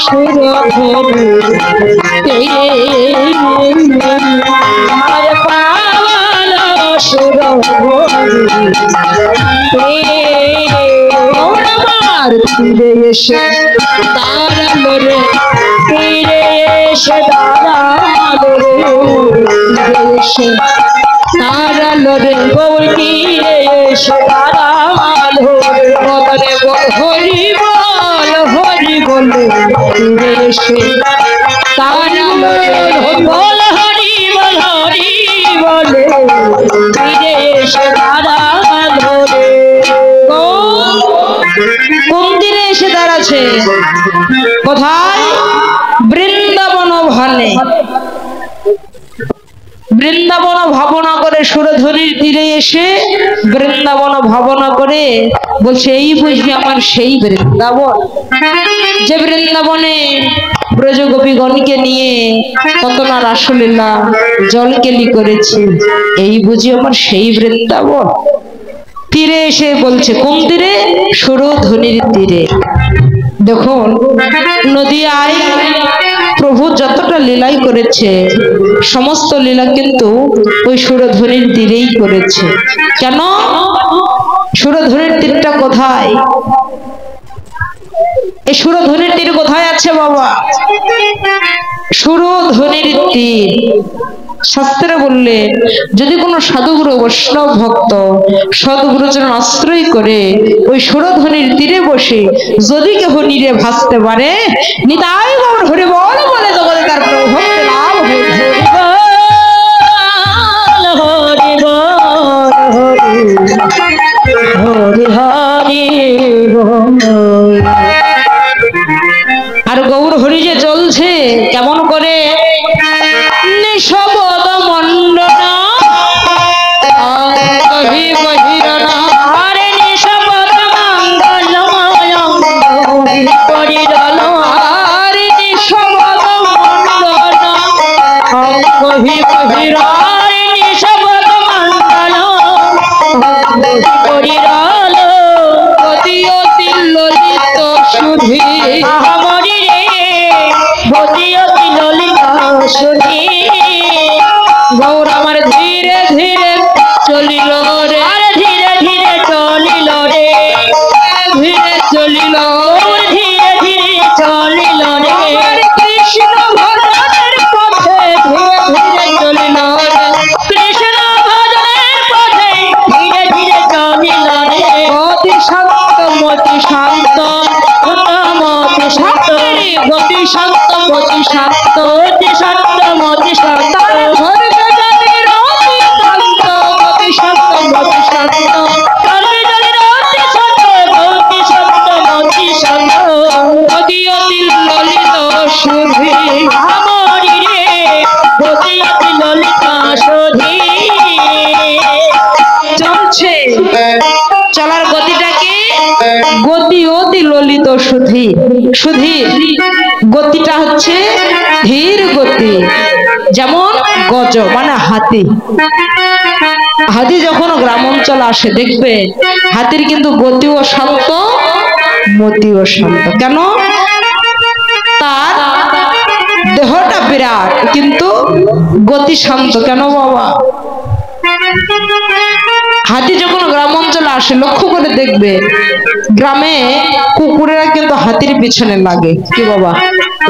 সুরধরি আমার পাওয়াল সুরধরি আমার ফিরে এসে দাঁড়ালো রে, ফিরে এসে দাঁড়ালো রে, ফিরে এসে দাঁড়ালো রে, গৌর ফিরে এসে দাঁড়ালো রে, বলে বল হরি বল ফিরে এসে দাঁড়ালো রে, বল হরি বলে ফিরে এসে দাঁড়ালো রে। মন্দিরে এসে দাঁড়াচ্ছে কোথায়? বৃন্দাবন ভানে। বৃন্দাবন ভাবনা করে সুরধরির তীরে এসে বৃন্দাবন ভাবনা করে বলছে এই বুঝবি আমার সেই বৃন্দাবন, যে বৃন্দাবনে ব্রজগোপীগণকে নিয়ে কত না রাসলীলা জলকেলি করেছি, এই বুঝি আমার সেই বৃন্দাবন। তীরে এসে বলছে কোন তীরে? সুরধনির তীরে। দেখুন নদিয়ায় প্রভু যতটা লীলাই করেছে সমস্ত লীলা কিন্তু ওই সুরধনির তীরেই করেছে। কেন? সুরধনির তীরটা কোথায়? এই সুরধনির তীর কোথায় আছে বাবা? সুরধনির তীর শাস্ত্রে বললেন যদি কোনো সাধুগুরু বৈষ্ণব ভক্ত সদ্গুরুজন আশ্রয় করে ওই সুরধনির তীরে বসে যদি কেহ নীরে ভাসতে পারে, নিতাই গৌর হরি বল বলে জগতে তার প্রভু ভক্তি লাভ হয়ে হরি হরি হরি হরি। আর গৌর হরি যে চলছে কেমন করে? নিশবদ মন্ডনা কহি বহিরনা আরে নিশবদ মঙ্গলময় করিরল আরে নিশবদ মন্ডনা কহি বহির আরে নিশবদ মঙ্গল করিরল অতি অতি ললিত সুধী আমরি রে অতি অতি ললিত সুধী। গৌর আমার ধীরে ধীরে চলিল রে, আরে ধীরে ধীরে চলিল রে, ধীরে চলিল ধীরে ধীরে চলিল রে, কৃষ্ণ ভজনের পথে ধীরে ধীরে চলিল রে, কৃষ্ণ ভজনের পথে ধীরে ধীরে চলিল রে। অতি শান্ত মতি শান্ত মতি শান্ত গতি শান্ত মতি শান্ত অতি শান্ত মতি শান্ত চলার গতিটাকে গতি অতি ললিত সুধীর। সুধীর গতিটা হচ্ছে ধীর গতি, যেমন গজ মানে হাতি। হাতি যখন গ্রাম অঞ্চল আসে দেখবে হাতির কিন্তু গতিও শান্ত মতিও শান্ত। কেন? তার দেহটা বিরাট কিন্তু গতি শান্ত। কেন বাবা? হাতি যখন গ্রাম অঞ্চলে আসে লক্ষ্য করে দেখবে গ্রামে কুকুরেরা কিন্তু হাতির পিছনে লাগে। কি বাবা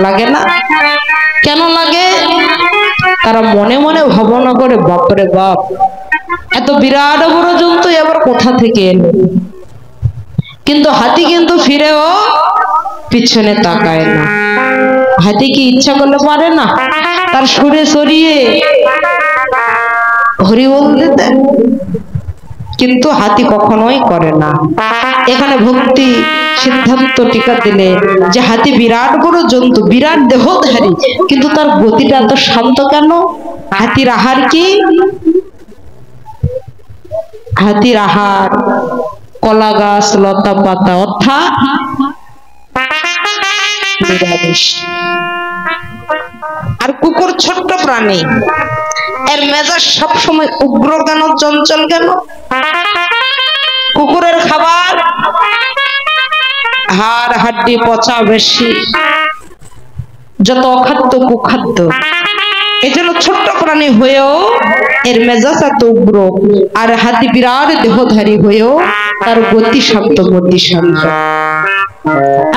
লাগে না? কেন লাগে? তারা মনে মনে ভাবনা করে বাপরে বাপ এত বিরাট বড় জন্তু আবার কোথা থেকে এলো। কিন্তু হাতি কিন্তু ফিরেও পিছনে তাকায় না। হাতি কি ইচ্ছা করলে পারে না তার সুরে সরিয়ে হরি বলতে দেয়? কিন্তু হাতি কখনোই করে না। এখানে ভক্তি সিদ্ধান্ত টিকা দিলে যে হাতি বিরাট বড় জন্তু, বিরাট দেহধারী, কিন্তু তার গতিটা এত শান্ত কেন? হাতির আহার কি? হাতির আহার কলা গাছ লতা পাতা অর্থাৎ নিরামিষ। আর কুকুর ছোট্ট প্রাণী, এর মেজাজ সবসময় উগ্র কেন, চঞ্চল কেন? কুকুরের খাবার হাড় হাড্ডি পচা বেশি, যত অখাদ্য কুখাদ্য। এজন্য ছোট্ট প্রাণী হয়েও এর মেজাজ এত উগ্র, আর হাতি বিরাট দেহধারী হয়েও তার গতি শান্ত, গতি শান্ত।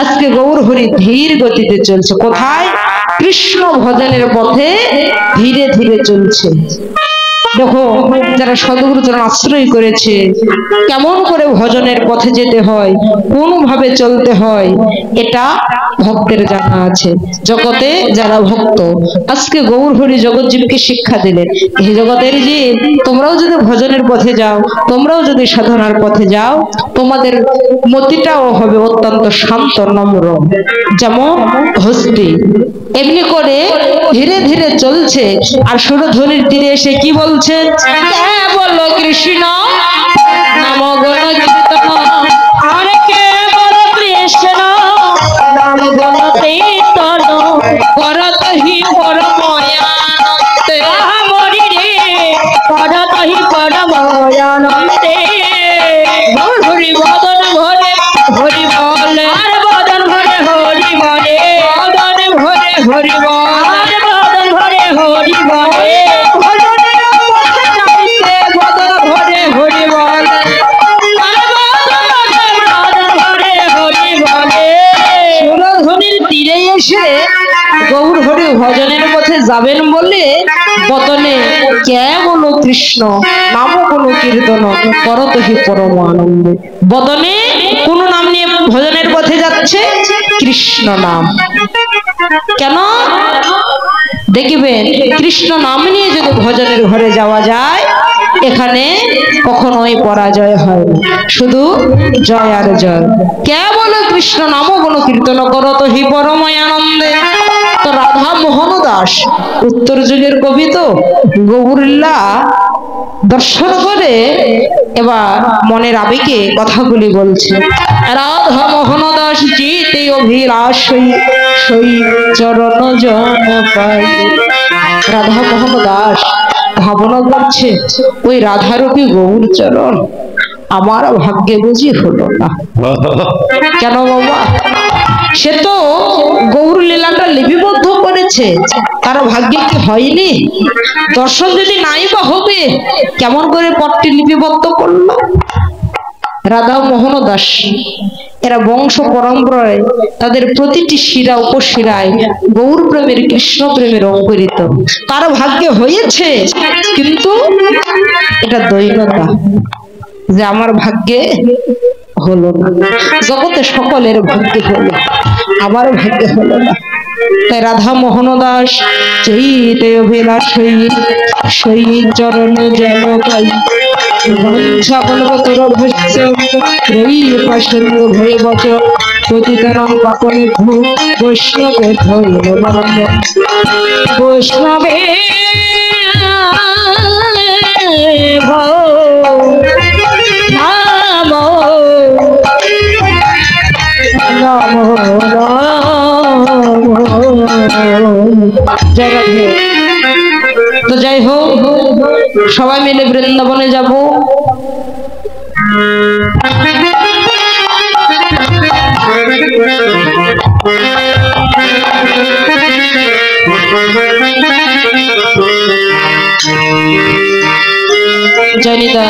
আজকে গৌর হরি ধীর গতিতে চলছে। কোথায়? কৃষ্ণ ভজনের পথে ধীরে ধীরে চলছে। দেখো, যারা সদ্গুরুচরণ আশ্রয় করেছে, কেমন করে ভজনের পথে যেতে হয়, কোন ভাবে চলতে হয়, এটা ভক্তের জানা আছে। জগতে যারা ভক্ত, আজকে গৌর হরি জগৎজীবকে শিক্ষা দিলেন, হে জগতের জীব, তোমরাও যদি ভজনের পথে যাও, তোমরাও যদি সাধনার পথে যাও, তোমাদের মতিটাও হবে অত্যন্ত শান্ত নম্র, যেমন হস্তি। এমনি করে ধীরে ধীরে চলছে। আর সুরধ্বনির তীরে এসে কি বলছে? বলো কৃষ্ণ নাম গণ কীর্তন, আর কে বল কৃষ্ণ নাম গণ কীর্তন, করতহি পরময়ানন্দে, মরি রে করতহি পরময়ানন্দে। হরি বদন ভরে হরি বলে, আর বদন ভরে হরি বলে, বদন ভরে হরি বলে, বদন ভরে হরি বলে, গৌর হরি ভজনের পথে যাবেন বলে বদনে কে বলো কৃষ্ণ নাম কোনো কীর্তন, করতহি পরম আনন্দে। বদনে কোন নাম নিয়ে ভজনের পথে যাচ্ছে? কৃষ্ণ নাম। কেন? দেখিবেন, কৃষ্ণ নাম নিয়ে যদি ভজনের ঘরে যাওয়া যায়, এখানে কখনোই পরাজয় হয় না, শুধু জয় আর জয়। কেবল কৃষ্ণ নাম গুণ কীর্তন করতহি পরময় আনন্দে। তো রাধা মোহন দাস উত্তর যুগের কবি, তো গৌরলীলা দর্শন করে এবার মনের আবেগে কথাগুলি বলছে। রাধা মোহন দাস জিতে অভিলাষ সই চরণ জন পাই। রাধা মোহন দাস ভাবনা করছে, ওই রাধারূপী গৌর চরণ আমার ভাগ্যে বুঝি হলো না। কেন বাবা? সে তো গৌর লীলাটা লিপিবদ্ধ করেছে, তার ভাগ্যে কি হয়নি? দর্শন যদি নাই বা হবে, কেমন করে পটটি লিপিবদ্ধ করলো? রাধা মোহন দাস এরা বংশ পরম্পরায় তাদের প্রতিটি শিরা উপশিরায় গৌর প্রেমের, কৃষ্ণ প্রেমের অঙ্কুরিত। তার ভাগ্যে হয়েছে, কিন্তু এটা দৈনতা যে আমার ভাগ্যে হলো না। জগতে সকলের ভাগ্যে হলো, আমার ভাগ্যে হলো না। তাই রাধা মোহন দাস চৈতে অভিলাষ সই চরণ যেন পাই, বৈষ্ণবে বৈষ্ণবে তো যাই হোক, সবাই মিলে বৃন্দাবনে যাব। জয়নিতা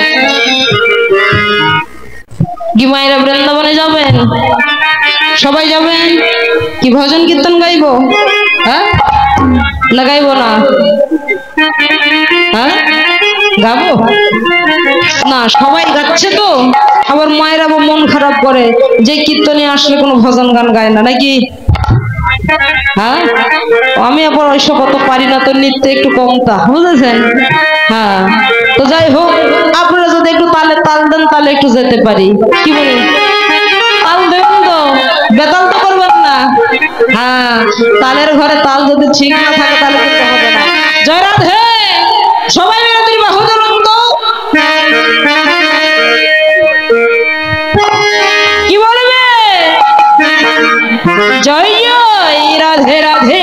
কি মায়েরা বৃন্দাবনে যাবেন? সবাই যাবেন? কি ভজন কীর্তন গাইবো? হ্যাঁ, না গাইবো না? হ্যাঁ, গাবো না? সবাই গাচ্ছে তো, আবার মায়েরা মন খারাপ করে যে কীর্তনে আসলে কোনো ভজন গান গায় না, নাকি? হ্যাঁ, আমি আবার ওইসব অত পারি না, তো নৃত্য একটু কমতা, বুঝেছেন? হ্যাঁ, তো যাই হোক, আপনারা যদি একটু তালে তাল দেন তাহলে একটু যেতে পারি। কি বলেন? তাল দেবেন তো? বেতাল তো করবেন না? হ্যাঁ, তালের ঘরে তাল যদি ঠিক না থাকে তাহলে কিন্তু হবে না। জয় রাধে। সবাই মিলে তুই বাহু ধরুন তো। কি বলবে? জয় জয় রাধে রাধে।